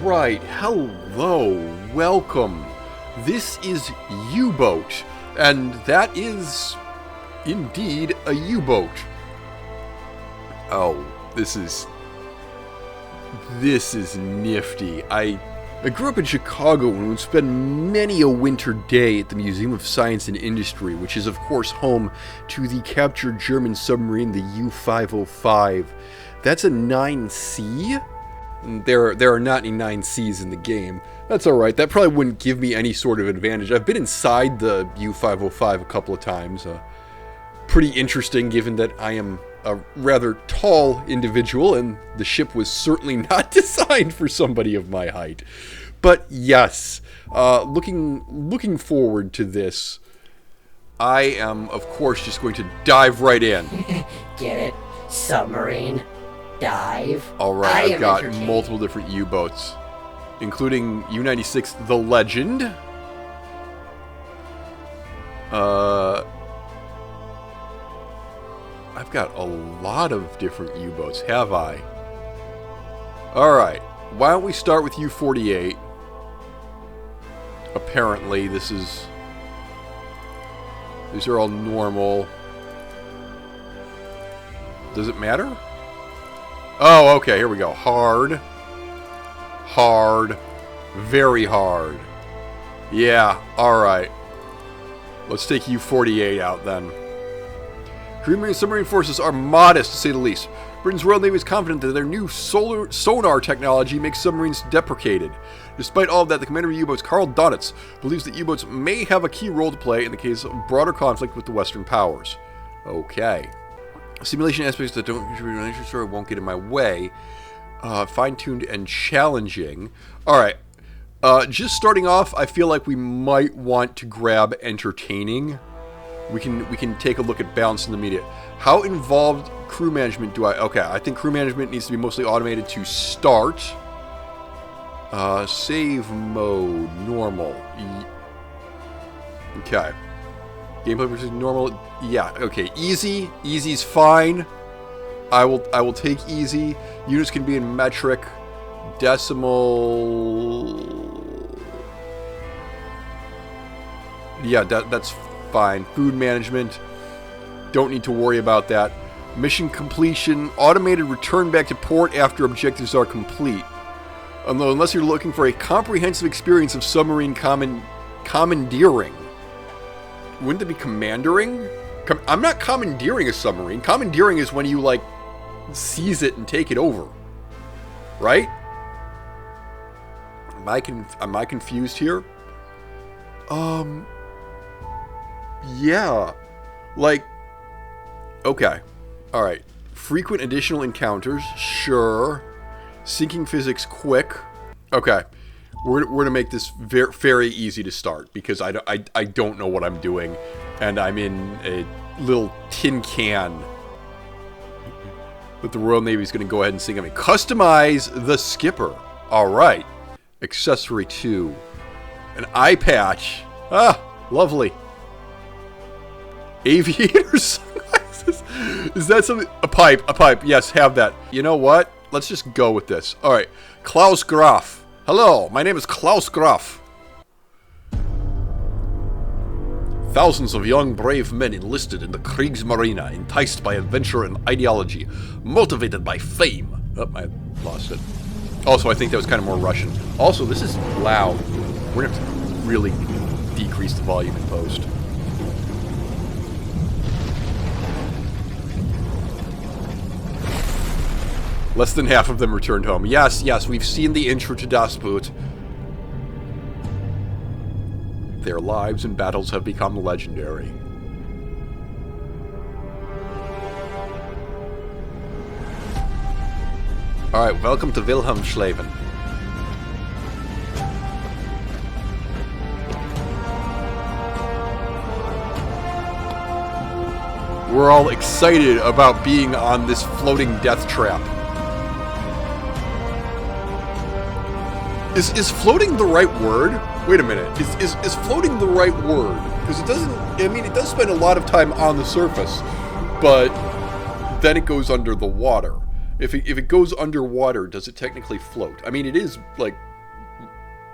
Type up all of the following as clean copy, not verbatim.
right, hello, welcome. This is U-Boat, and that is indeed a U-Boat. Oh, this is nifty. I grew up in Chicago and would spend many a winter day at the Museum of Science and Industry, which is of course home to the captured German submarine, the U-505. That's a 9C? There are not any 9Cs in the game. That's alright, that probably wouldn't give me any sort of advantage. I've been inside the U-505 a couple of times. Pretty interesting given that I am a rather tall individual and the ship was certainly not designed for somebody of my height. But yes, looking forward to this. I am, of course, just going to dive right in. Get it? Submarine. Dive. Alright, I've got multiple different U-boats, including U-96 The Legend. I've got a lot of different U-boats, have I? Alright, why don't we start with U-48? Apparently, these are all normal. Does it matter? Oh, okay, here we go. Hard. Hard. Very hard. Yeah, alright. Let's take U-48 out then. Korean submarine forces are modest, to say the least. Britain's Royal Navy is confident that their new sonar technology makes submarines deprecated. Despite all of that, the commander of U-boats, Karl Donitz, believes that U-boats may have a key role to play in the case of broader conflict with the Western powers. Okay. Simulation aspects that don't contribute to an action story won't get in my way. Fine-tuned and challenging. Alright. Just starting off, I feel like we might want to grab entertaining. We can take a look at balance in the media. How involved crew management do I... Okay, I think crew management needs to be mostly automated to start. Save mode, normal. Okay. Gameplay versus normal. Yeah, okay. Easy. Easy's fine. I will take easy. Units can be in metric, decimal. Yeah, that's fine. Food management. Don't need to worry about that. Mission completion. Automated return back to port after objectives are complete. Although, unless you're looking for a comprehensive experience of submarine commandeering. Wouldn't it be commandering? I'm not commandeering a submarine. Commandeering is when you, like, seize it and take it over. Right? Am I confused here? Yeah. Like, okay. Alright. Frequent additional encounters. Sure. Sinking physics quick. Okay. We're going to make this very easy to start because I don't know what I'm doing. And I'm in a little tin can that the Royal Navy is going to go ahead and sing at me. Customize the skipper. Alright. Accessory 2. An eye patch. Ah, lovely. Aviator sunglasses. Is that something? A pipe. Yes, have that. You know what? Let's just go with this. Alright. Klaus Graf. Hello, my name is Klaus Graf. Thousands of young, brave men enlisted in the Kriegsmarine, enticed by adventure and ideology, motivated by fame. Oh, I lost it. Also, I think that was kind of more Russian. Also, this is loud. We're going to have to really decrease the volume in post. Less than half of them returned home. Yes, we've seen the intro to Das Boot. Their lives and battles have become legendary. Alright, welcome to Wilhelmshaven. We're all excited about being on this floating death trap. Is floating the right word? Wait a minute. Is floating the right word? Because it doesn't... I mean, it does spend a lot of time on the surface, but then it goes under the water. If it goes underwater, does it technically float? I mean, it is, like,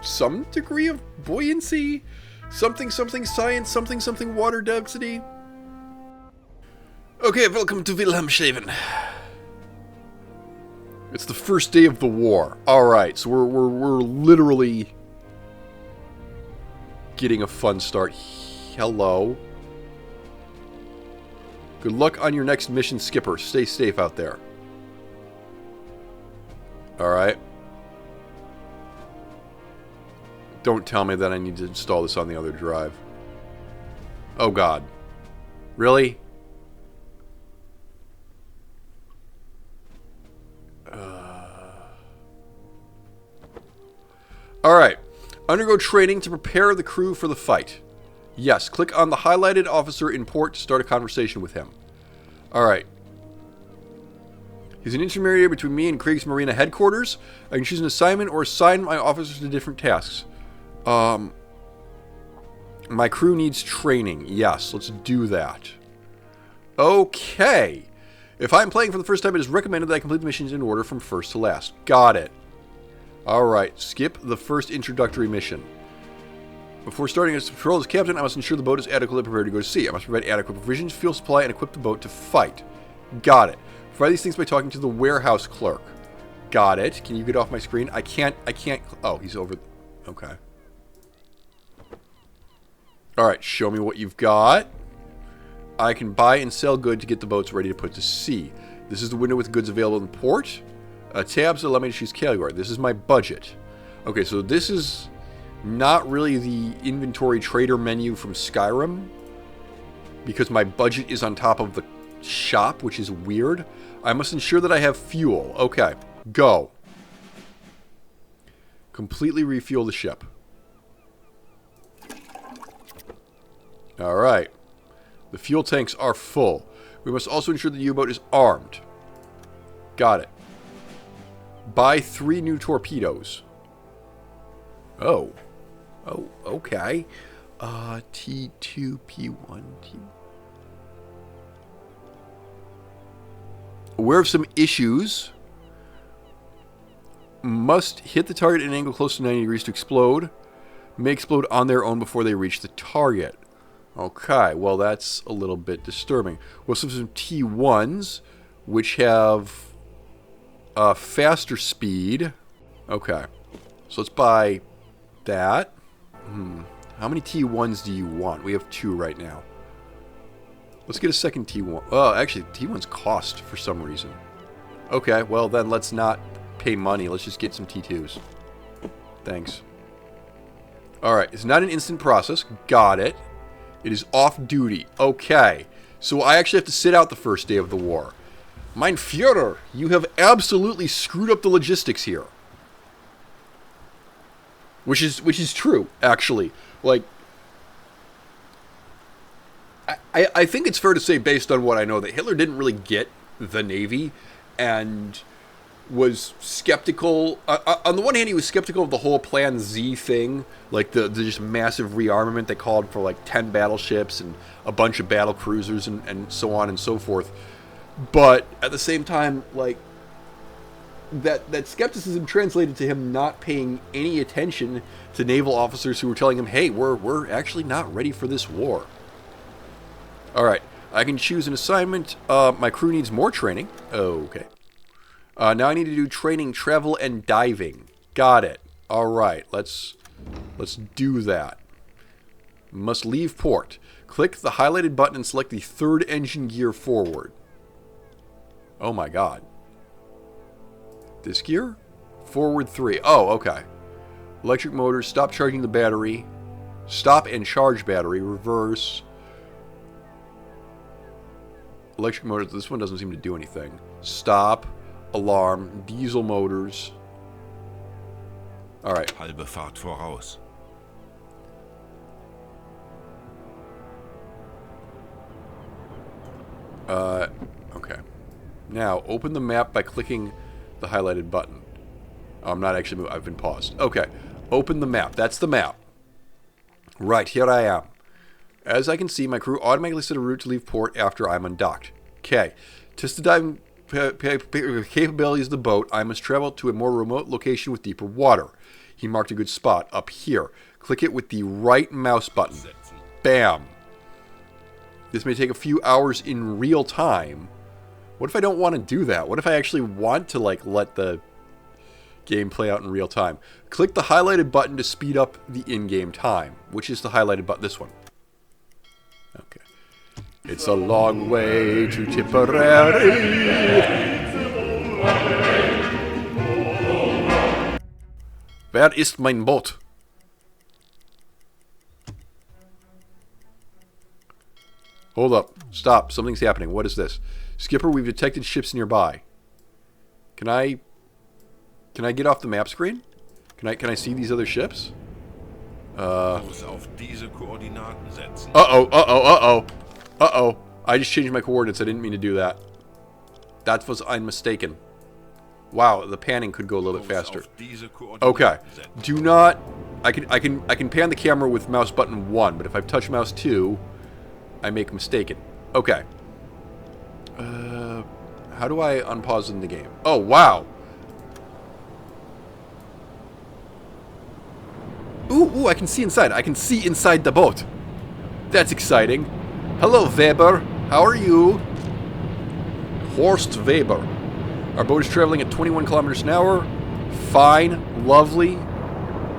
some degree of buoyancy. Something science, something water density. Okay, welcome to Wilhelmshaven. It's the first day of the war. Alright, so we're literally getting a fun start. Hello. Good luck on your next mission, Skipper. Stay safe out there. Alright. Don't tell me that I need to install this on the other drive. Oh god. Really? Alright. Undergo training to prepare the crew for the fight. Yes, click on the highlighted officer in port to start a conversation with him. Alright. He's an intermediary between me and Kriegsmarine headquarters. I can choose an assignment or assign my officers to different tasks. My crew needs training. Yes, let's do that. Okay. If I'm playing for the first time, it is recommended that I complete the missions in order from first to last. Got it. Alright, skip the first introductory mission. Before starting as patrol as captain, I must ensure the boat is adequately prepared to go to sea. I must provide adequate provisions, fuel supply, and equip the boat to fight. Got it. Provide these things by talking to the warehouse clerk. Got it. Can you get off my screen? I can't. Oh, he's over. Okay. Alright, show me what you've got. I can buy and sell goods to get the boats ready to put to sea. This is the window with goods available in port. Tabs allow me to choose category. This is my budget. Okay, so this is not really the inventory trader menu from Skyrim, because my budget is on top of the shop, which is weird. I must ensure that I have fuel. Okay, go. Completely refuel the ship. Alright. The fuel tanks are full. We must also ensure the U-boat is armed. Got it. Buy 3 new torpedoes. Oh. Oh, okay. T2, P1, T... Aware of some issues. Must hit the target at an angle close to 90 degrees to explode. May explode on their own before they reach the target. Okay, well that's a little bit disturbing. We'll have some T1s, which have faster speed. Okay, so let's buy that. How many T1s do you want? We have 2 right now. Let's get a second T1. Oh, actually, T1s cost for some reason. Okay, well then let's not pay money. Let's just get some T2s. Thanks. Alright, it's not an instant process. Got it. It is off duty. Okay. So I actually have to sit out the first day of the war. Mein Führer, you have absolutely screwed up the logistics here. Which is true, actually. Like, I think it's fair to say, based on what I know, that Hitler didn't really get the Navy and was skeptical. On the one hand, he was skeptical of the whole Plan Z thing, like the just massive rearmament they called for, like 10 battleships and a bunch of battle cruisers and so on and so forth. But at the same time, like, that skepticism translated to him not paying any attention to naval officers who were telling him, hey, we're actually not ready for this war. Alright, I can choose an assignment. My crew needs more training. Okay. Now I need to do training, travel, and diving. Got it. Alright, let's do that. Must leave port. Click the highlighted button and select the 3rd engine gear forward. Oh my god. This gear? Forward 3. Oh, okay. Electric motors, stop charging the battery. Stop and charge battery, reverse. Electric motors, this one doesn't seem to do anything. Stop, alarm, diesel motors. Alright. Halbe Fahrt voraus. Okay. Now, open the map by clicking the highlighted button. Oh, I'm not actually moving. I've been paused. Okay. Open the map. That's the map. Right, here I am. As I can see, my crew automatically set a route to leave port after I'm undocked. Okay. Test the diving capabilities of the boat, I must travel to a more remote location with deeper water. He marked a good spot up here. Click it with the right mouse button. Bam. This may take a few hours in real time. What if I don't want to do that? What if I actually want to, like, let the game play out in real time? Click the highlighted button to speed up the in-game time. Which is the highlighted button? This one. Okay. It's a long way to Tipperary. Wer ist mein Boot? Hold up. Stop. Something's happening. What is this? Skipper, we've detected ships nearby. Can I get off the map screen? Can I see these other ships? Uh-oh. I just changed my coordinates. I didn't mean to do that. That was I'm mistaken. Wow, the panning could go a little bit faster. Okay. Do not... I can pan the camera with mouse button 1, but if I touch mouse 2, I make mistaken. Okay. How do I unpause in the game? Oh, wow. Ooh, I can see inside. I can see inside the boat. That's exciting. Hello, Weber. How are you? Horst Weber. Our boat is traveling at 21 kilometers an hour. Fine. Lovely.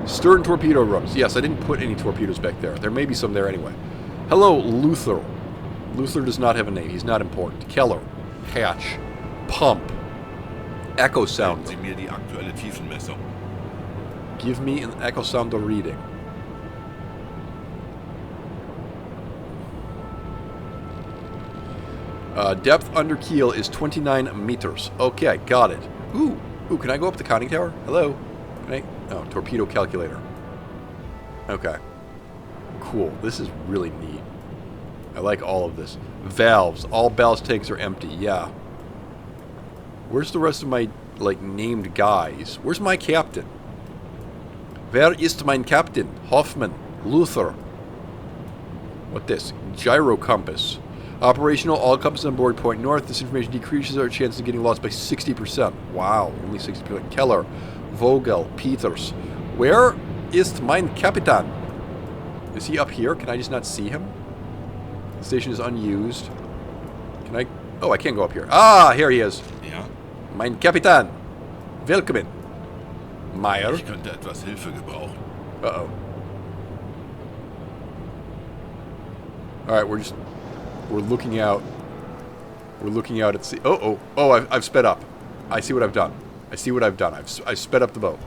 Stern torpedo rooms. Yes, I didn't put any torpedoes back there. There may be some there anyway. Hello, Luther. Luther does not have a name. He's not important. Keller. Hatch. Pump. Echo sound. Give me an echo sounder reading. Depth under keel is 29 meters. Okay, got it. Ooh, can I go up the conning tower? Hello? Can I? Oh, torpedo calculator. Okay. Cool. This is really neat. I like all of this. Valves. All ballast tanks are empty. Yeah. Where's the rest of my, like, named guys? Where's my captain? Wer ist mein Captain? Hoffman. Luther. What this? Gyro compass. Operational. All compasses on board point north. This information decreases our chances of getting lost by 60%. Wow. Only 60%. Keller. Vogel. Peters. Where ist mein Kapitän? Is he up here? Can I just not see him? The station is unused. Can I... Oh, I can't go up here. Ah, here he is. Ja? Mein Kapitän. Willkommen. Meyer. Ich könnte etwas Hilfe gebrauchen. Uh-oh. Alright, we're looking out. We're looking out at sea. Oh, I've sped up. I see what I've done. I've sped up the boat.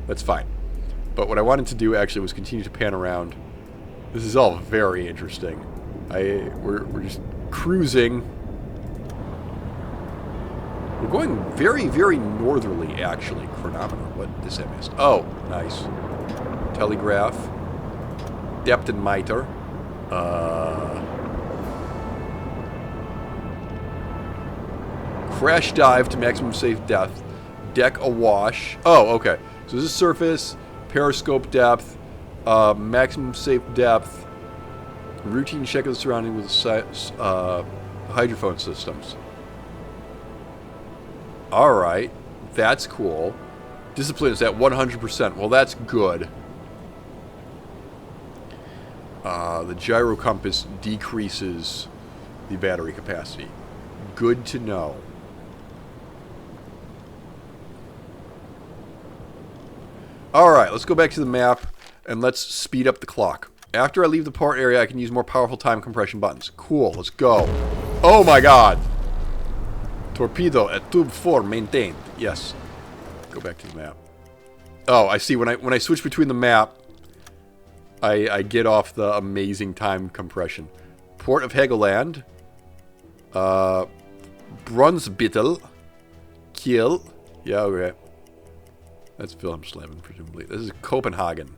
That's fine. But what I wanted to do actually was continue to pan around. This is all very interesting. We're just cruising. We're going very, very northerly, actually. Chronometer. What is I missed? Oh, nice. Telegraph. Depth and mitre. Crash dive to maximum safe depth. Deck awash. Oh, okay. So this is surface, periscope depth, maximum safe depth, routine check of the surrounding with hydrophone systems. Alright. That's cool. Discipline is at 100%. Well, that's good. The gyro compass decreases the battery capacity. Good to know. Alright, let's go back to the map and let's speed up the clock. After I leave the port area, I can use more powerful time compression buttons. Cool, let's go. Oh my god! Torpedo at tube 4 maintained. Yes. Go back to the map. Oh, I see. When I switch between the map, I get off the amazing time compression. Port of Helgoland. Brunsbüttel. Kiel. Yeah, okay. That's Wilhelmshaven, presumably. This is Copenhagen.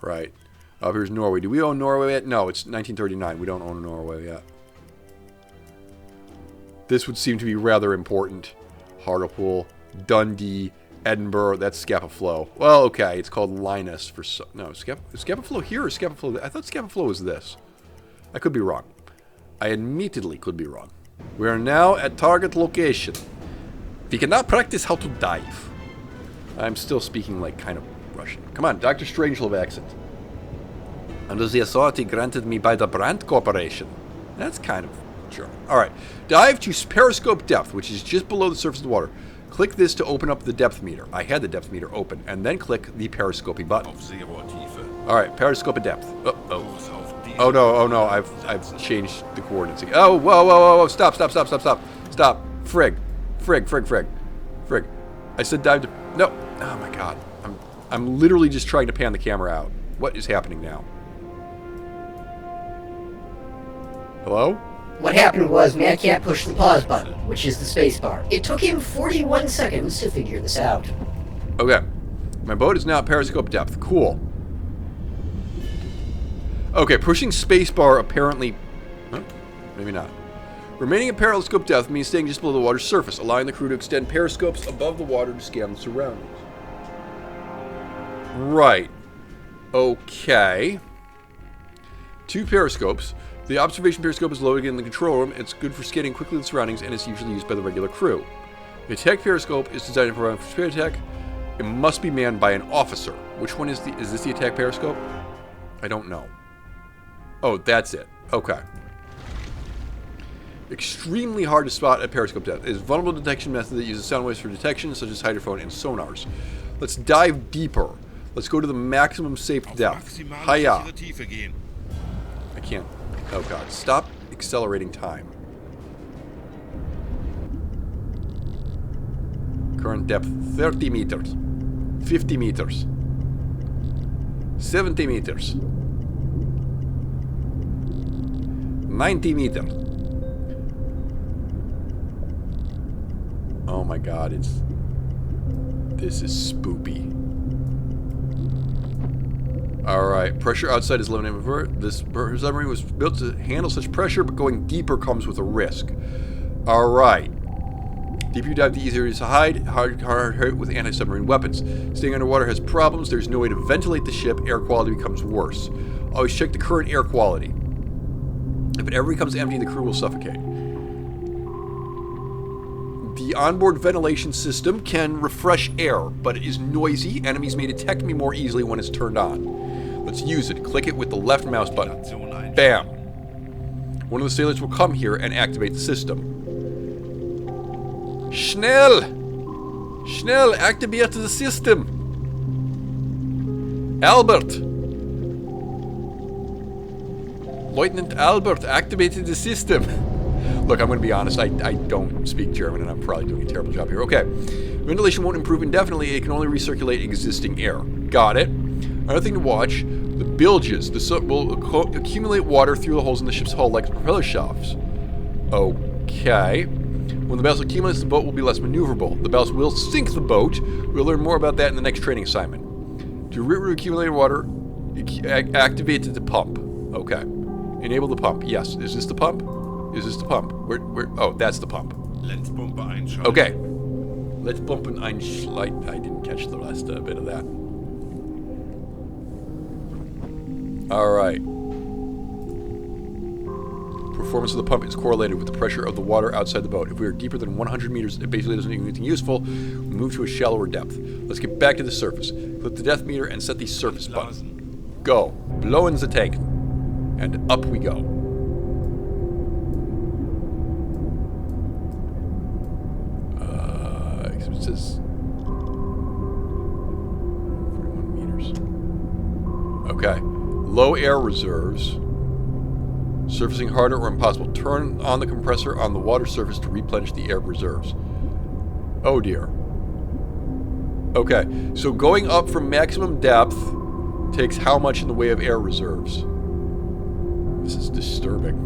Right. Up here's Norway. Do we own Norway yet? No, it's 1939. We don't own Norway yet. This would seem to be rather important. Hartlepool, Dundee, Edinburgh. That's Scapa Flow. Well, okay. It's called Linus for some... No, is Scapa Flow here or Scapa Flow... I thought Scapa Flow was this. I could be wrong. I admittedly could be wrong. We are now at target location. We can now practice how to dive. I'm still speaking like kind of Russian. Come on, Dr. Strangelove accent. Under the authority granted me by the Brandt Corporation. That's kind of German. Alright. Dive to periscope depth, which is just below the surface of the water. Click this to open up the depth meter. I had the depth meter open. And then click the periscoping button. Alright, periscope depth. Oh no, I've changed the coordinates again. Oh, whoa. Stop. Frig. I said dive to... No. Oh my god. I'm literally just trying to pan the camera out. What is happening now? Hello? What happened was Madcap pushed the pause button, which is the space bar. It took him 41 seconds to figure this out. Okay. My boat is now at periscope depth. Cool. Okay, pushing spacebar apparently... Huh? Maybe not. Remaining at periscope depth means staying just below the water's surface, allowing the crew to extend periscopes above the water to scan the surroundings. Right. Okay. 2 periscopes. The observation periscope is located in the control room. It's good for scanning quickly the surroundings and is usually used by the regular crew. The attack periscope is designed to provide for speed attack. It must be manned by an officer. Which one is this the attack periscope? I don't know. Oh, that's it. Okay. Extremely hard to spot at periscope depth. It is a vulnerable detection method that uses sound waves for detection, such as hydrophone and sonars. Let's dive deeper. Let's go to the maximum safe depth. Hiya. I can't. Oh god. Stop accelerating time. Current depth 30 meters. 50 meters. 70 meters. 90 meters. Oh my god, this is spoopy. Alright, pressure outside is limited. This submarine was built to handle such pressure, but going deeper comes with a risk. Alright. Deeper you dive, the easier it is to hide. Hard hit with anti-submarine weapons. Staying underwater has problems. There's no way to ventilate the ship. Air quality becomes worse. Always check the current air quality. If it ever becomes empty, the crew will suffocate. The onboard ventilation system can refresh air, but it is noisy. Enemies may detect me more easily when it's turned on. Let's use it. Click it with the left mouse button. Bam! One of the sailors will come here and activate the system. Schnell! Schnell, activate the system! Albert! Lieutenant Albert activated the system. Look, I'm going to be honest, I don't speak German and I'm probably doing a terrible job here. Okay. Ventilation won't improve indefinitely, it can only recirculate existing air. Got it. Another thing to watch, the bilges. The soot will accumulate water through the holes in the ship's hull like propeller shafts. Okay. When the ballast accumulates, the boat will be less maneuverable. The ballast will sink the boat. We'll learn more about that in the next training assignment. To accumulate water, activate the pump. Okay. Enable the pump. Yes. Is this the pump? Is this the pump? Where? Oh, that's the pump. Let's pump einschalten. Okay. Let's pump an einschalten. I didn't catch the last bit of that. Alright. Performance of the pump is correlated with the pressure of the water outside the boat. If we are deeper than 100 meters, it basically doesn't do anything useful. We move to a shallower depth. Let's get back to the surface. Click the depth meter and set the surface button. Go. Blow in the tank. And up we go. It says 41 meters. Okay. Low air reserves. Surfacing harder or impossible. Turn on the compressor on the water surface to replenish the air reserves. Oh dear. Okay, so going up from maximum depth takes how much in the way of air reserves? This is disturbing.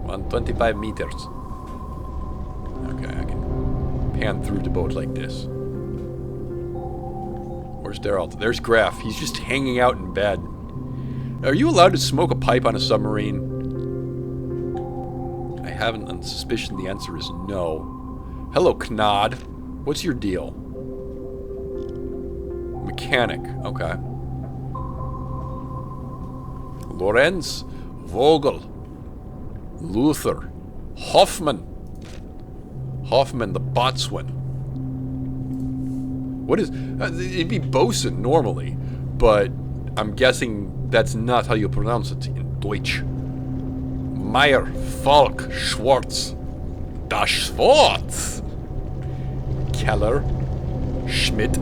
125 meters. Okay, I can pan through the boat like this. Where's Darrell? There's Graf. He's just hanging out in bed. Are you allowed to smoke a pipe on a submarine? I haven't on suspicion the answer is no. Hello, Knod. What's your deal? Mechanic. Okay. Lorenz, Vogel, Luther, Hoffman. Hoffman, the boatswain. What is... it'd be bosun normally, but I'm guessing that's not how you pronounce it in Deutsch. Meyer, Falk, Schwartz. Das Schwartz. Keller, Schmidt.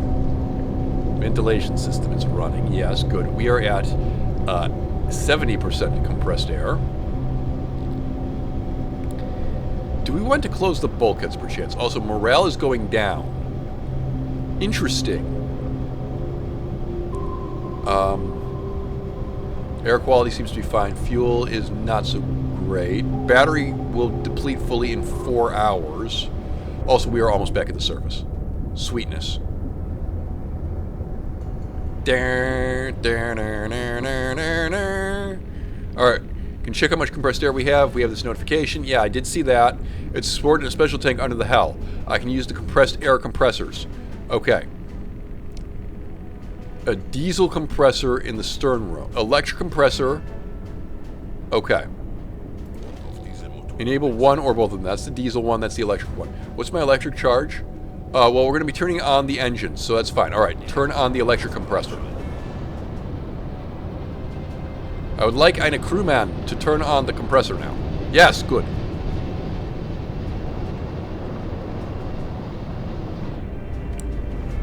Ventilation system is running. Yes, good. We are at 70% compressed air. Do we want to close the bulkheads, perchance? Also, morale is going down. Interesting. Air quality seems to be fine. Fuel is not so great. Battery will deplete fully in 4 hours. Also, we are almost back at the surface. Sweetness. Alright. Can check how much compressed air we have. We have this notification. Yeah, I did see that. It's stored in a special tank under the hull. I can use the compressed air compressors. Okay. A diesel compressor in the stern room. Electric compressor. Okay. Enable one or both of them. That's the diesel one. That's the electric one. What's my electric charge? Well, we're going to be turning on the engine, so that's fine. Alright, turn on the electric compressor. I would like eine crewman to turn on the compressor now. Yes, good.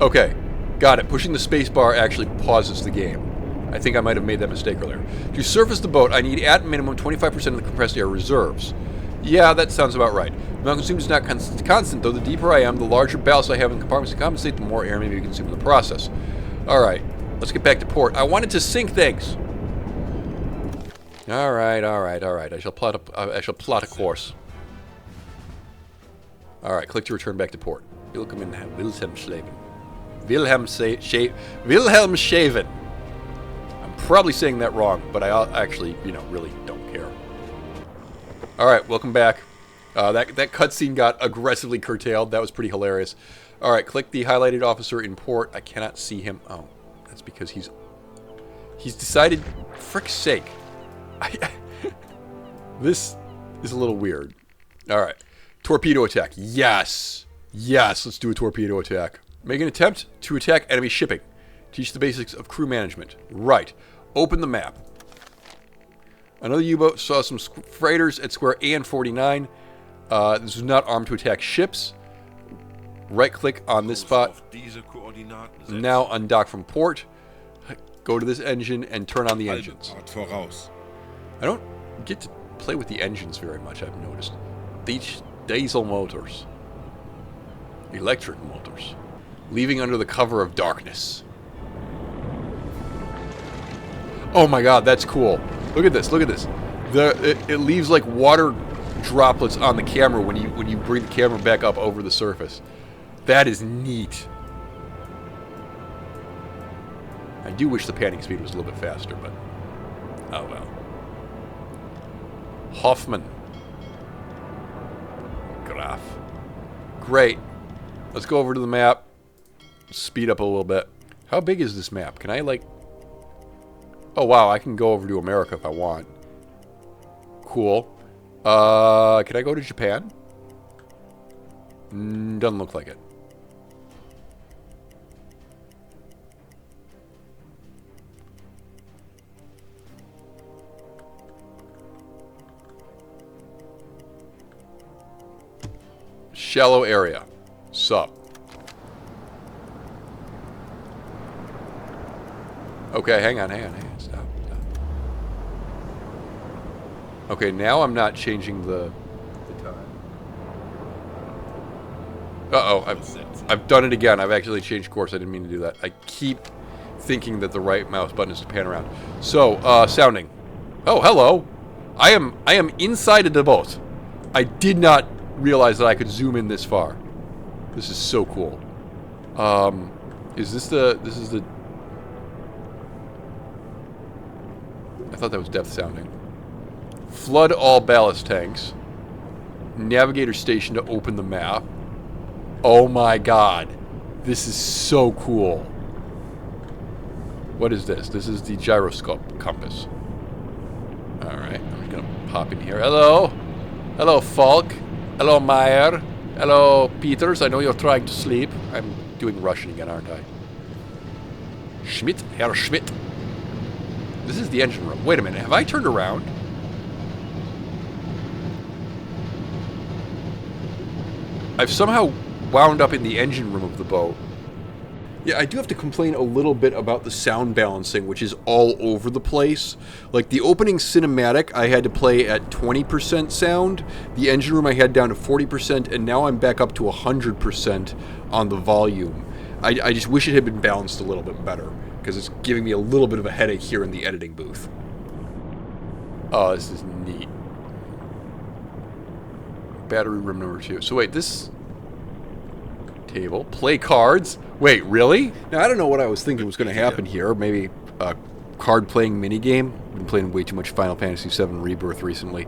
Okay, got it. Pushing the spacebar actually pauses the game. I think I might have made that mistake earlier. To surface the boat, I need at minimum 25% of the compressed air reserves. Yeah, that sounds about right. The amount consumed is not constant, though the deeper I am, the larger ballast I have in the compartments to compensate, the more air may be consumed in the process. Alright, let's get back to port. I wanted to sink things! Alright. I shall plot a course. Alright, click to return back to port. Wilhelmshaven. Wilhelmshaven. I'm probably saying that wrong, but I actually, really don't care. Alright, welcome back. That cutscene got aggressively curtailed. That was pretty hilarious. Alright, click the highlighted officer in port. I cannot see him. Oh, that's because he's decided, frick's sake. This is a little weird. Alright. Torpedo attack. Yes. Yes, let's do a torpedo attack. Make an attempt to attack enemy shipping. Teach the basics of crew management. Right. Open the map. Another U-boat saw some freighters at square AN-49. This is not armed to attack ships. Right-click on this spot. Now undock from port. Go to this engine and turn on the engines. I don't get to play with the engines very much, I've noticed. Diesel motors. Electric motors. Leaving under the cover of darkness. Oh my god, that's cool. Look at this, look at this. It leaves like water droplets on the camera when you bring the camera back up over the surface. That is neat. I do wish the panning speed was a little bit faster, but oh well. Hoffman. Graf. Great. Let's go over to the map. Speed up a little bit. How big is this map? Can I like... Oh wow, I can go over to America if I want. Cool. Can I go to Japan? Doesn't look like it. Shallow area. Sup. Okay, hang on. Stop. Okay, now I'm not changing the time. Uh-oh, I've done it again. I've actually changed course. I didn't mean to do that. I keep thinking that the right mouse button is to pan around. So, sounding. Oh, hello. I am inside of the boat. I did not realize that I could zoom in this far. This is so cool. This is the... I thought that was depth sounding. Flood all ballast tanks. Navigator station to open the map. Oh my god. This is so cool. What is this? This is the gyroscope compass. Alright, I'm gonna pop in here. Hello. Hello, Falk. Hello, Meyer. Hello, Peters. I know you're trying to sleep. I'm doing Russian again, aren't I? Schmidt, Herr Schmidt. This is the engine room. Wait a minute. Have I turned around? I've somehow wound up in the engine room of the boat. Yeah, I do have to complain a little bit about the sound balancing, which is all over the place. Like, the opening cinematic, I had to play at 20% sound. The engine room I had down to 40%, and now I'm back up to 100% on the volume. I just wish it had been balanced a little bit better, because it's giving me a little bit of a headache here in the editing booth. Oh, this is neat. Battery room number 2. So wait, this... Table. Play cards. Wait, really? Now, I don't know what I was thinking was going to happen here. Maybe a card-playing minigame. I've been playing way too much Final Fantasy VII Rebirth recently.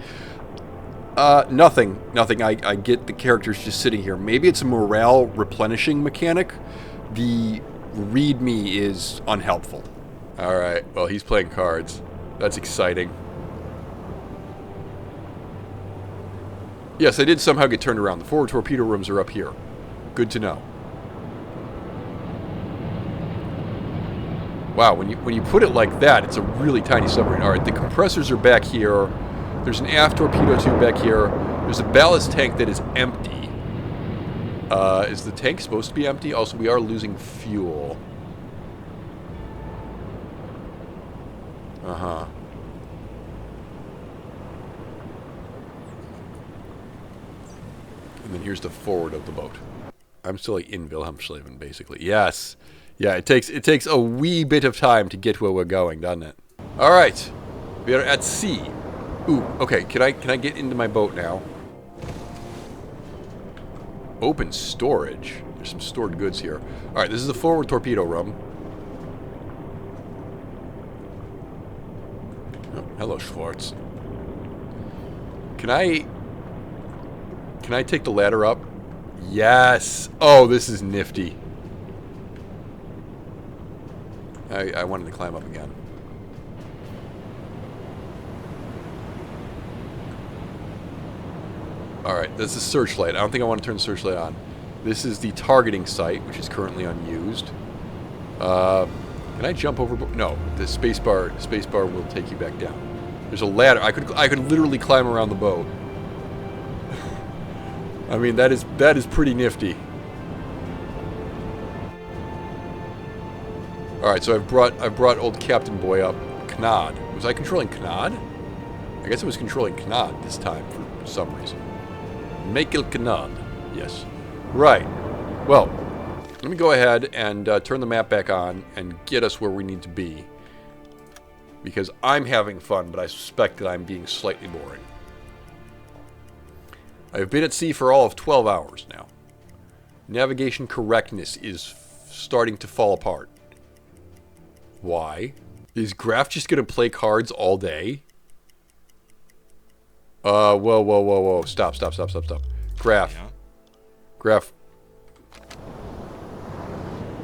Nothing. Nothing. I get the characters just sitting here. Maybe it's a morale replenishing mechanic. The readme is unhelpful. Alright, well, he's playing cards. That's exciting. Yes, I did somehow get turned around. The forward torpedo rooms are up here. Good to know. Wow, when you put it like that, it's a really tiny submarine. Alright, the compressors are back here. There's an aft torpedo tube back here. There's a ballast tank that is empty. Is the tank supposed to be empty? Also, we are losing fuel. Uh-huh. And then here's the forward of the boat. I'm still like in Wilhelmshaven, basically. Yes. Yeah, it takes a wee bit of time to get where we're going, doesn't it? Alright. We are at sea. Ooh, okay, can I get into my boat now? Open storage. There's some stored goods here. Alright, this is the forward torpedo room. Oh, hello, Schwartz. Can I take the ladder up? Yes! Oh, this is nifty. I wanted to climb up again. Alright, this is searchlight. I don't think I want to turn the searchlight on. This is the targeting site, which is currently unused. Can I jump over? No, the spacebar will take you back down. There's a ladder. I could literally climb around the boat. I mean, that is pretty nifty. Alright, so I've brought old Captain Boy up. Knod. Was I controlling Knod? I guess I was controlling Knod this time for some reason. Michael Knod. Yes. Right. Well, let me go ahead and turn the map back on and get us where we need to be. Because I'm having fun, but I suspect that I'm being slightly boring. I've been at sea for all of 12 hours now. Navigation correctness is starting to fall apart. Why? Is Graf just going to play cards all day? Whoa. Stop. Graf. Yeah. Graf.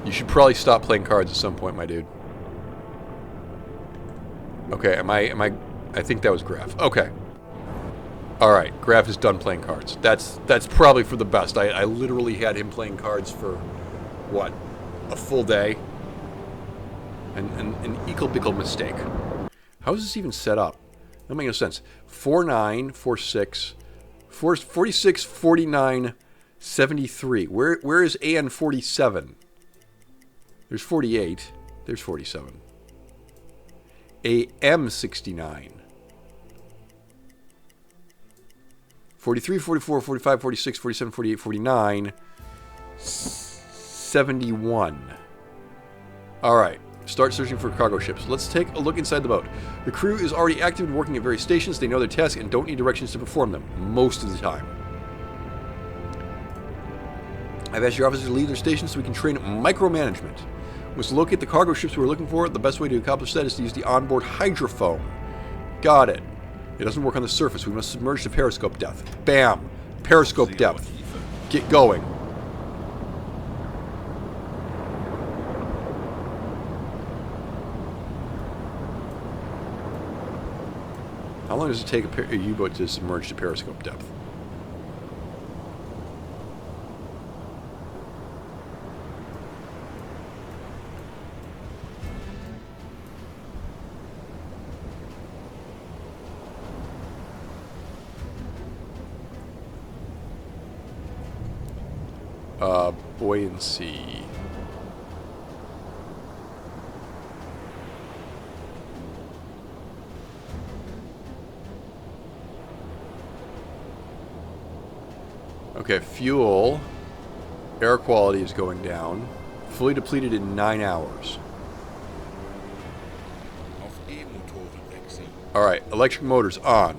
You should probably stop playing cards at some point, my dude. Okay, am I think that was Graf. Okay. Alright, Graf is done playing cards. That's probably for the best. I literally had him playing cards for, what, a full day? An equal mistake. How is this even set up? That makes no sense. 49, 46, 46, 49, 73. Where is AN 47? There's 48. There's 47. AM 69. 43, 44, 45, 46, 47, 48, 49, 71. Alright, start searching for cargo ships. Let's take a look inside the boat. The crew is already active and working at various stations. They know their tasks and don't need directions to perform them, most of the time. I've asked your officers to leave their stations so we can train micromanagement. We must locate the cargo ships we're looking for. The best way to accomplish that is to use the onboard hydrophone. Got it. It doesn't work on the surface. We must submerge to periscope depth. Bam! Periscope depth. Get going. How long does it take a U-boat to submerge to periscope depth? Buoyancy. Okay, fuel. Air quality is going down. Fully depleted in 9 hours. Alright, electric motors on.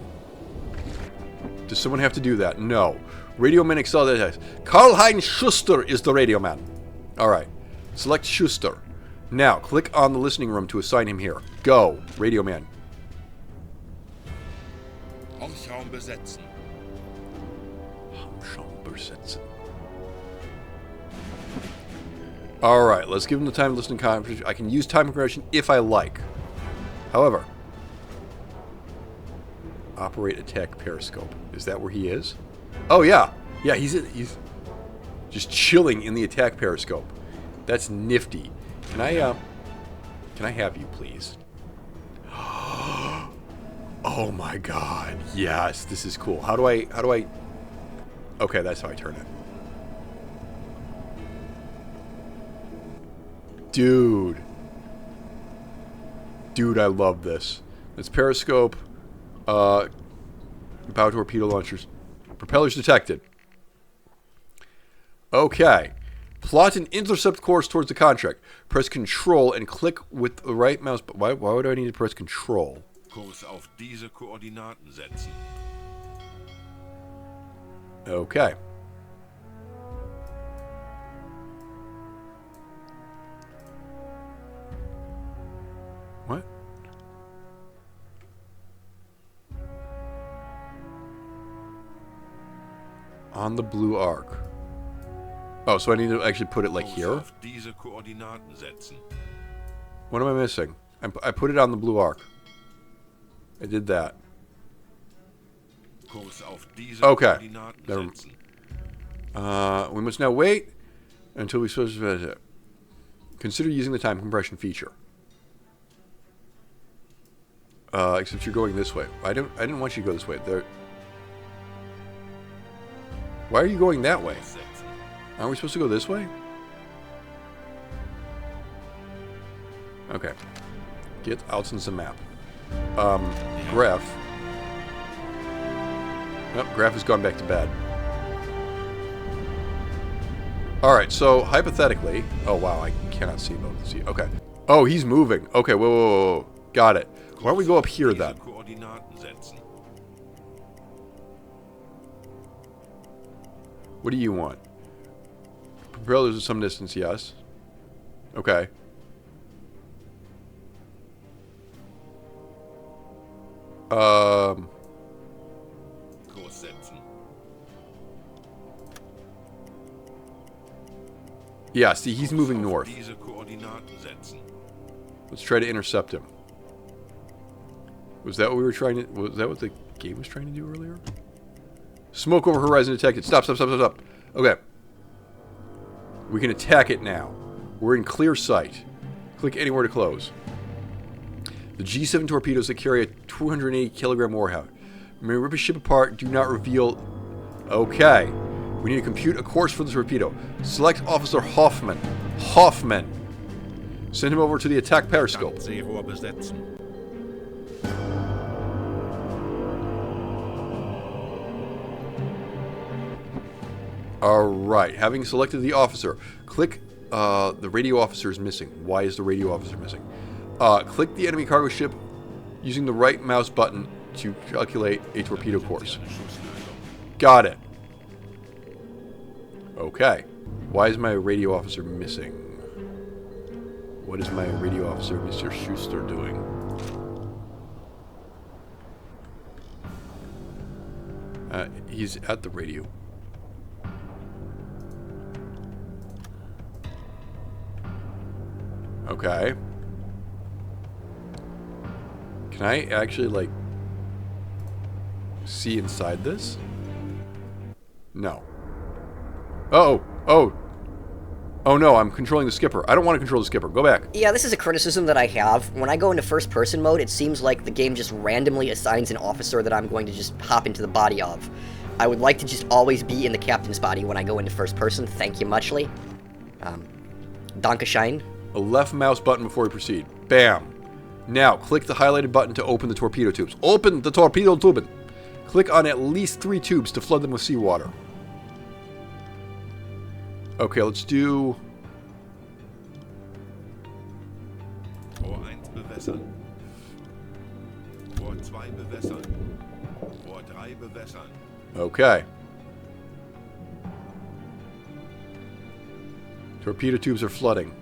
Does someone have to do that? No. Radio man accelerated. Karl-Heinz Schuster is the radio man. Alright. Select Schuster. Now, click on the listening room to assign him here. Go, radio man. Raum besetzen. Alright, let's give him the time to listen to conversation. I can use time compression if I like. However, operate attack periscope. Is that where he is? Oh yeah. Yeah, he's just chilling in the attack periscope. That's nifty. Can I have you please? Oh my god. Yes, this is cool. How do I Okay, that's how I turn it. Dude, I love this. It's periscope. Bow torpedo launchers. Propellers detected. Okay. Plot an intercept course towards the contract. Press Control and click with the right mouse. Why would I need to press Control? Kurs auf diese Koordinaten setzen. Okay. What? On the blue arc. Oh, so I need to actually put it like here? Auf diese Koordinaten setzen. What am I missing? I put it on the blue arc. I did that. Kurs auf diese Okay. Koordinaten Never- setzen. We must now wait until we switch. Consider using the time compression feature. Except you're going this way. I didn't want you to go this way. There. Why are you going that way? Setzen. Aren't we supposed to go this way? Okay. Get out on the map. Graf. Nope, Graf has gone back to bed. Alright, so hypothetically... Oh, wow, I cannot see both. See, okay. Oh, he's moving. Okay, whoa. Got it. Why don't we go up here, then? Diese Koordinaten setzen. What do you want? Propellers at some distance, yes. Okay. Kurs setzen. Yeah, see, he's moving Auf north. diese Koordinaten setzen. Let's try to intercept him. Was that what we were trying to... Was that what the game was trying to do earlier? Smoke over horizon detected. Stop. Okay. We can attack it now. We're in clear sight. Click anywhere to close. The G7 torpedoes that carry a 280 kilogram warhead may rip a ship apart. Do not reveal... Okay. We need to compute a course for the torpedo. Select Officer Hoffman. Send him over to the attack periscope. Seerohr besetzen. Alright, having selected the officer, click the radio officer is missing. Why is the radio officer missing? Click the enemy cargo ship using the right mouse button to calculate a torpedo course. Got it. Okay. Why is my radio officer missing? What is my radio officer, Mr. Schuster, doing? He's at the radio. Okay. Can I actually, like, see inside this? No. Oh no, I'm controlling the skipper. I don't want to control the skipper. Go back. Yeah, this is a criticism that I have. When I go into first-person mode, it seems like the game just randomly assigns an officer that I'm going to just hop into the body of. I would like to just always be in the captain's body when I go into first person. Thank you muchly. Dankeschön. A left mouse button before we proceed. Bam. Now, click the highlighted button to open the torpedo tubes. Open the torpedo tuben. Click on at least 3 tubes to flood them with seawater. Okay, let's do... Rohr 1 bewässern. Rohr 2 bewässern. Rohr 3 bewässern. Okay. Torpedo tubes are flooding.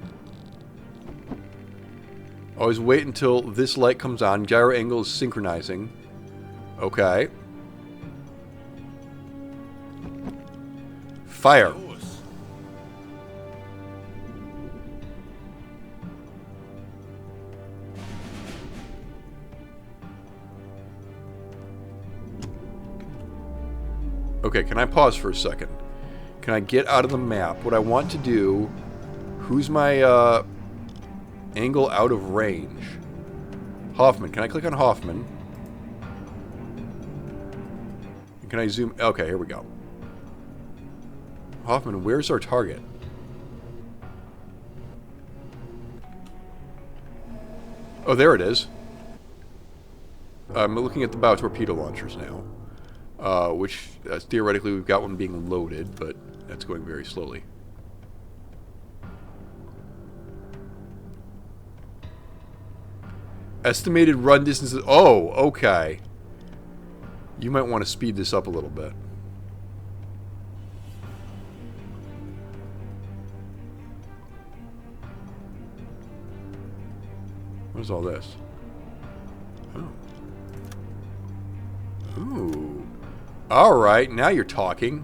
Always wait until this light comes on. Gyro angle is synchronizing. Okay. Fire. Los. Okay, can I pause for a second? Can I get out of the map? What I want to do... Who's my, angle out of range? Hoffman. Can I click on Hoffman? Can I zoom... Okay, here we go. Hoffman, where's our target? Oh, there it is. I'm looking at the bow torpedo launchers now. Which, theoretically, we've got one being loaded, but that's going very slowly. Estimated run distances... Oh, okay. You might want to speed this up a little bit. What is all this? Oh. Ooh. Alright, now you're talking.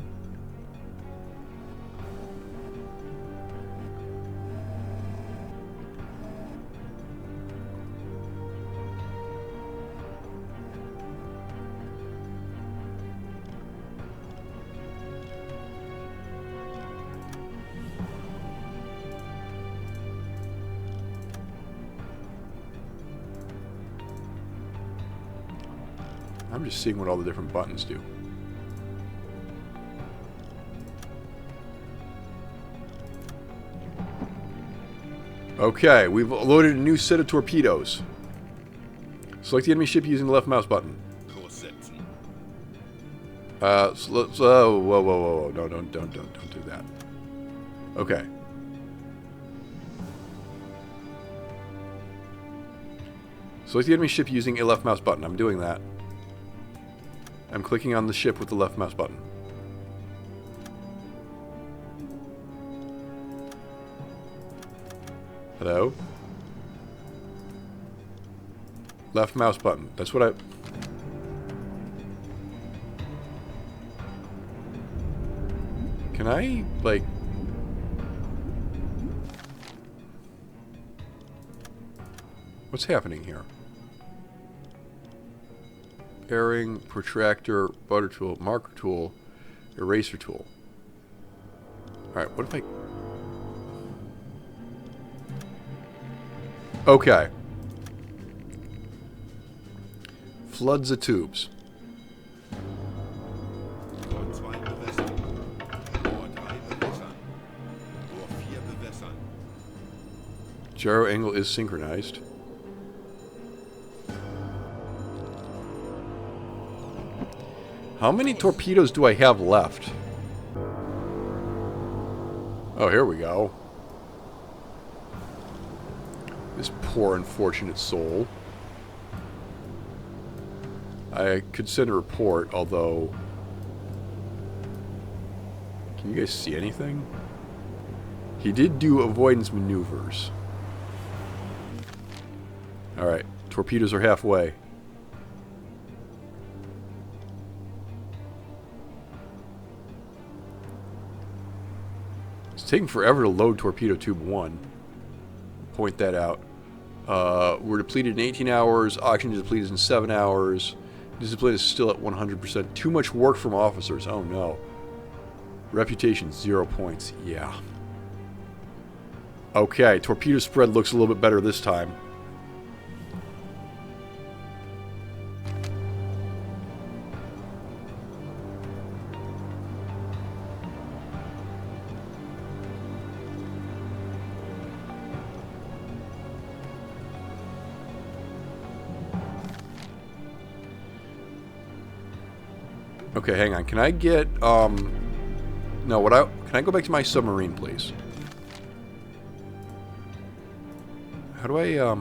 I'm just seeing what all the different buttons do. Okay, we've loaded a new set of torpedoes. Select the enemy ship using the left mouse button. Lossetzen. So let's, whoa. No, don't do that. Okay. Select the enemy ship using a left mouse button. I'm doing that. I'm clicking on the ship with the left mouse button. Hello? Left mouse button. That's what I... Can I, like... What's happening here? Bearing, protractor, butter tool, marker tool, eraser tool. Alright, what if I... Okay. Floods the tubes. Rohr 2 bewässern. Rohr 3 bewässern. Rohr 4 bewässern. Gyro angle is synchronized. How many torpedoes do I have left? Oh, here we go. This poor unfortunate soul. I could send a report, although... Can you guys see anything? He did do avoidance maneuvers. Alright, torpedoes are halfway. It's taking forever to load torpedo tube 1. Point that out. We're depleted in 18 hours. Oxygen depleted in 7 hours. Discipline is still at 100%. Too much work from officers. Oh no. Reputation 0 points. Yeah. Okay, torpedo spread looks a little bit better this time. Okay, hang on. Can I get, no, can I go back to my submarine, please? How do I,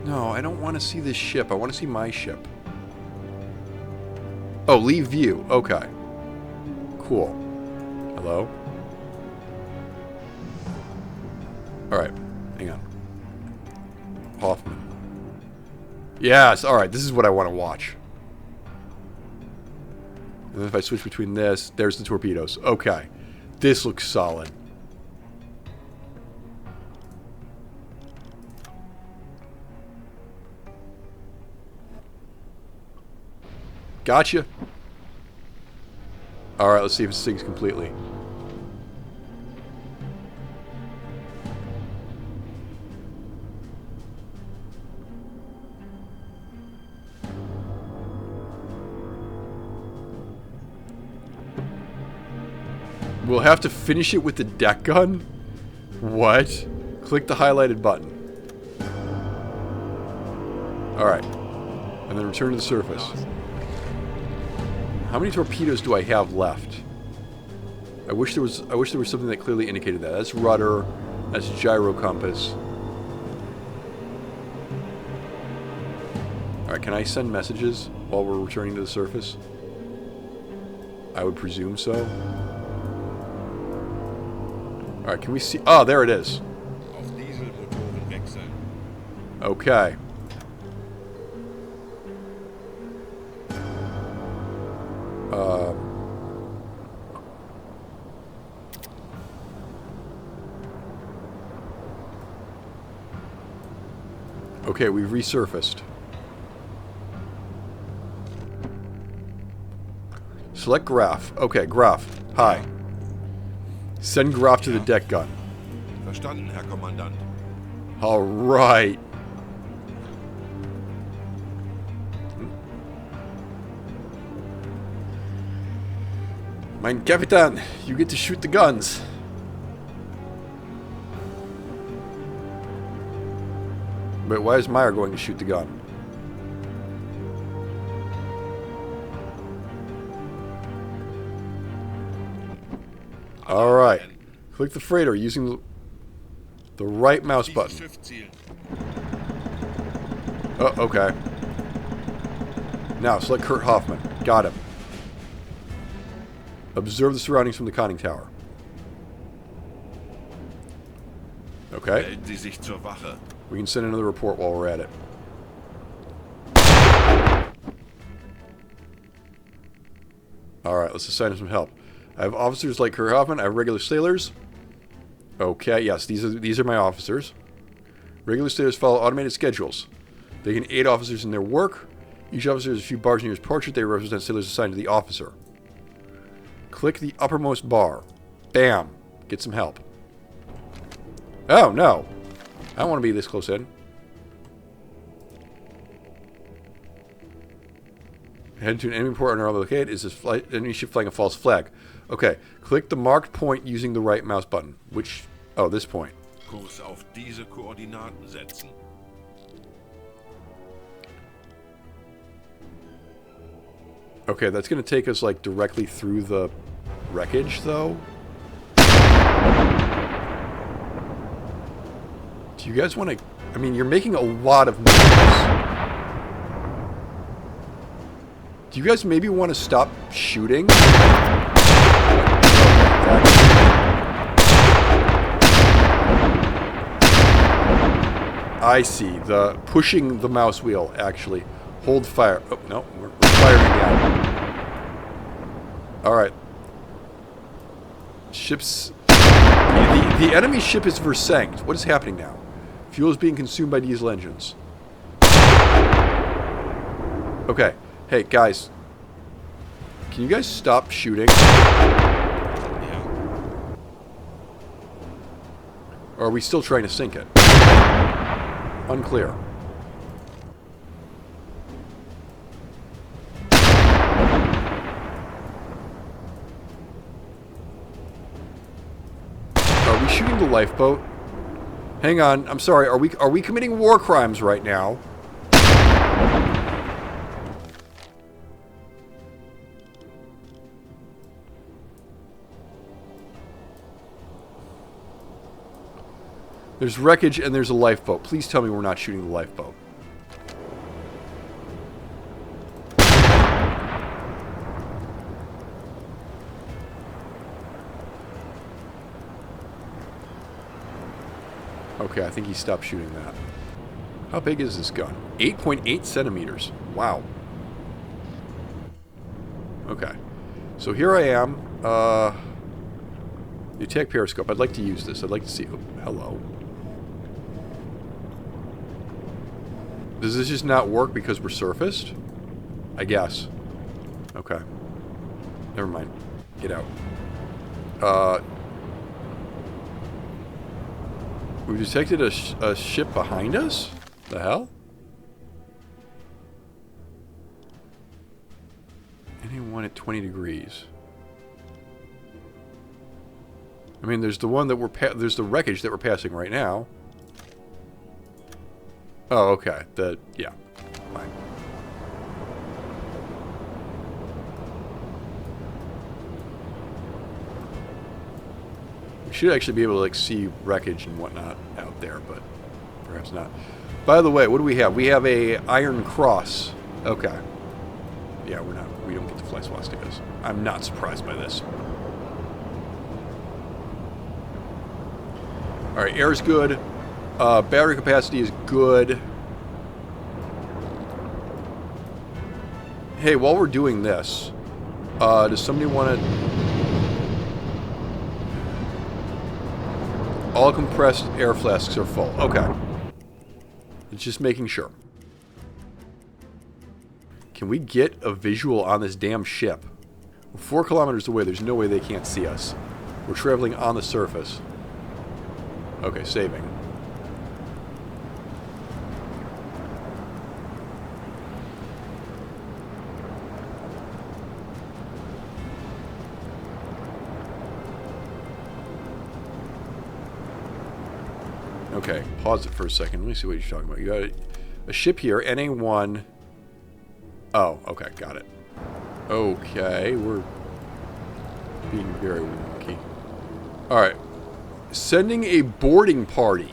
No, I don't want to see this ship. I want to see my ship. Oh, leave view. Okay. Cool. Hello? Alright. Hang on. Hoffman. Yes, alright. This is what I want to watch. And then if I switch between this, there's the torpedoes. Okay. This looks solid. Gotcha. Alright, let's see if it sinks completely. We'll have to finish it with the deck gun? What? Click the highlighted button. Alright. And then return to the surface. How many torpedoes do I have left? I wish there was something that clearly indicated that. That's rudder. That's gyro compass. Alright, can I send messages while we're returning to the surface? I would presume so. Alright, can we see... Oh, there it is. Auf Dieselmotoren wechseln. Okay. Okay, we've resurfaced. Select Graph. Okay, Graph. Hi. Send Graph to the deck gun. Verstanden, Herr Kommandant. Alright. Mein Kapitän, you get to shoot the guns. But why is Meyer going to shoot the gun? Alright. Click the freighter using the right mouse button. Dieses Schiff zielen. Oh, okay. Now, select Kurt Hoffman. Got him. Observe the surroundings from the conning tower. Okay. Melden Sie sich zur Wache. We can send another report while we're at it. Alright, let's assign him some help. I have officers like Kurt Hoffman. I have regular sailors. Okay, yes, these are my officers. Regular sailors follow automated schedules. They can aid officers in their work. Each officer has a few bars near his portrait. They represent sailors assigned to the officer. Click the uppermost bar. Bam. Get some help. Oh, no. I don't want to be this close in. Head to an enemy port on our locate. Is this enemy ship flying a false flag? Okay. Click the marked point using the right mouse button. Which... Oh, this point. Kurs auf diese Koordinaten setzen. Okay, that's going to take us, like, directly through the wreckage, though. Do you guys want to... I mean, you're making a lot of noise. Do you guys maybe want to stop shooting? I see. The pushing the mouse wheel, actually. Hold fire. Oh, no. We're firing again. Alright. Ships... The enemy ship is versenkt. What is happening now? Fuel is being consumed by diesel engines. Okay. Hey, guys. Can you guys stop shooting? Ja. Or are we still trying to sink it? Unclear. Are we shooting the lifeboat? Hang on. I'm sorry. Are we committing war crimes right now? There's wreckage and there's a lifeboat. Please tell me we're not shooting the lifeboat. Okay, I think he stopped shooting that. How big is this gun? 8.8 centimeters. Wow. Okay. So here I am. The attack periscope. I'd like to use this. I'd like to see... Oh, hello. Does this just not work because we're surfaced? I guess. Okay. Never mind. Get out. We detected a ship behind us? The hell? Anyone at 20 degrees. I mean, there's the one that there's the wreckage that we're passing right now. Oh, okay. Yeah. Fine. We should actually be able to, like, see wreckage and whatnot out there, but perhaps not. By the way, what do we have? We have a Iron Cross. Okay. Yeah, we don't get to fly swastikas. I'm not surprised by this. Alright, air's good. Battery capacity is good. Hey, while we're doing this, does somebody want to... All compressed air flasks are full. Okay. It's just making sure. Can we get a visual on this damn ship? We're 4 kilometers away. There's no way they can't see us. We're traveling on the surface. Okay, saving. Okay, pause it for a second. Let me see what you're talking about. You got a ship here, NA1. Oh, okay, got it. Okay, we're being very wonky. Alright. Sending a boarding party.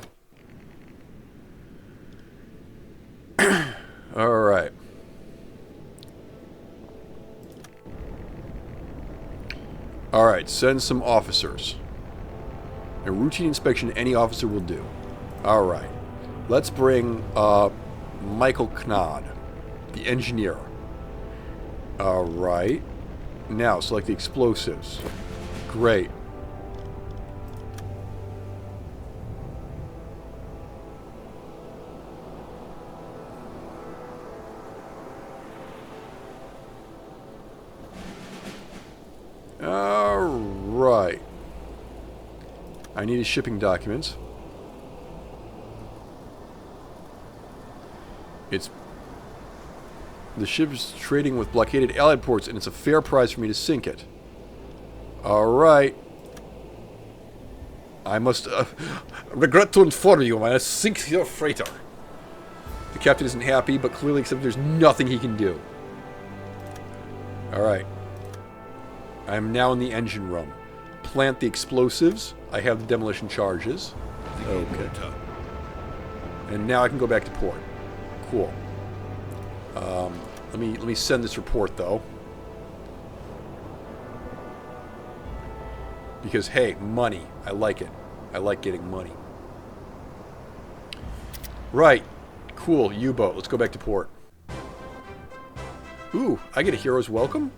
Alright. Alright, send some officers. A routine inspection any officer will do. Alright. Let's bring Michael Knod, the engineer. Alright. Now, select the explosives. Great. Alright. I need his shipping documents. The ship is trading with blockaded Allied ports, and it's a fair price for me to sink it. Alright. I must regret to inform you, I must sink your freighter. The captain isn't happy, but clearly accepts there's nothing he can do. Alright. I am now in the engine room. Plant the explosives. I have the demolition charges. Okay. And now I can go back to port. Cool. Let me send this report though. Because hey, money. I like it. I like getting money. Right. Cool. U-boat. Let's go back to port. Ooh, I get a hero's welcome?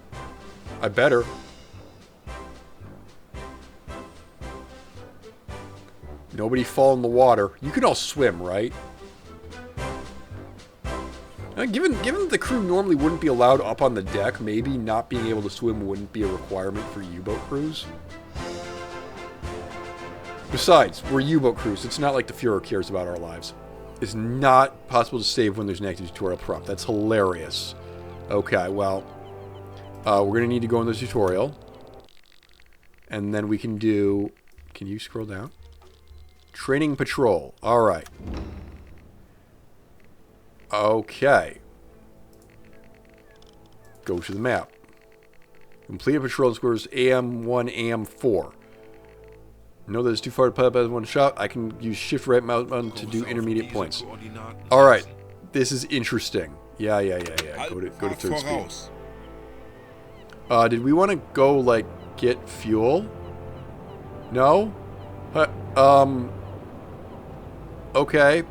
I better. Nobody fall in the water. You can all swim, right? Given that the crew normally wouldn't be allowed up on the deck, maybe not being able to swim wouldn't be a requirement for U-boat crews. Besides, we're U-boat crews. It's not like the Fuhrer cares about our lives. It's not possible to save when there's an active tutorial prompt. That's hilarious. Okay, well, we're going to need to go in the tutorial. And then we can do... Can you scroll down? Training patrol. Alright. Okay. Go to the map. Complete a patrol scores AM1, AM4. Know that it's too far to put up as one shot. I can use shift right mouse button to do intermediate points. Alright. This is interesting. Yeah. Go to third speed. Did we want to go, like, get fuel? No? Okay,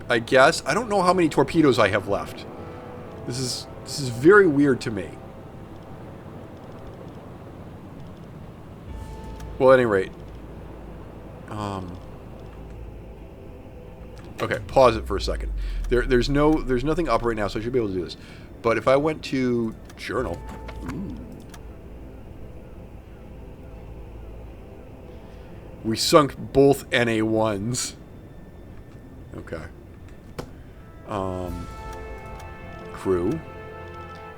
I guess. I don't know how many torpedoes I have left. This is very weird to me. Well, at any rate. Okay, pause it for a second. There's nothing up right now, so I should be able to do this. But if I went to journal. Ooh. We sunk both NA1s. Okay. Crew.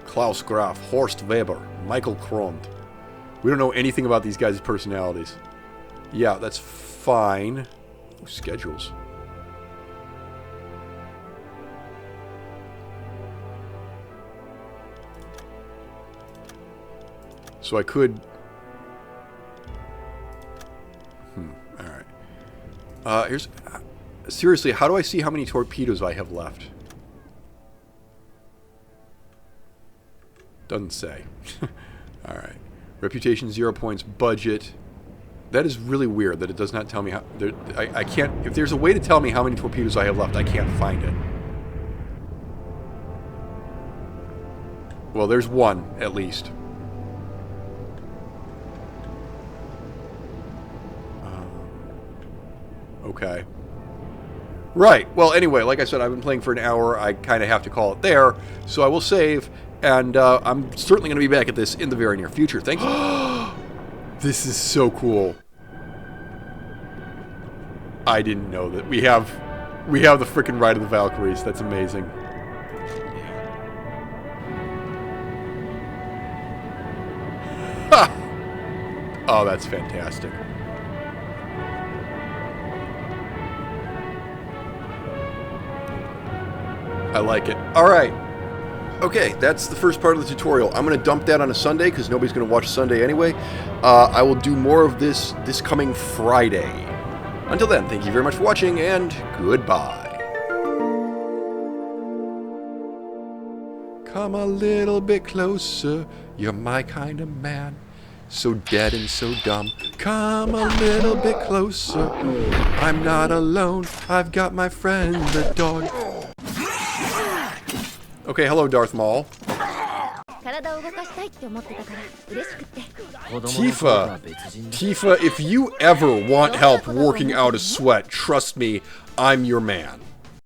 Klaus Graf, Horst Weber, Michael Krond. We don't know anything about these guys' personalities. Yeah, that's fine. Ooh, schedules. So I could... Alright. Here's... Seriously, how do I see how many torpedoes I have left? Doesn't say. Alright. Reputation 0 points. Budget. That is really weird that it does not tell me how... I can't... If there's a way to tell me how many torpedoes I have left, I can't find it. Well, there's one, at least. Okay. Right. Well, anyway, like I said, I've been playing for an hour. I kind of have to call it there. So I will save, and I'm certainly going to be back at this in the very near future. Thank you. This is so cool. I didn't know that. We have the frickin' Ride of the Valkyries. That's amazing. Ha! Oh, that's fantastic. I like it. Alright. Okay, that's the first part of the tutorial. I'm going to dump that on a Sunday because nobody's going to watch Sunday anyway. I will do more of this coming Friday. Until then, thank you very much for watching, and goodbye. Come a little bit closer, you're my kind of man. So dead and so dumb. Come a little bit closer. I'm not alone, I've got my friend the dog. Okay, hello Darth Maul. Tifa, if you ever want help working out a sweat, trust me, I'm your man.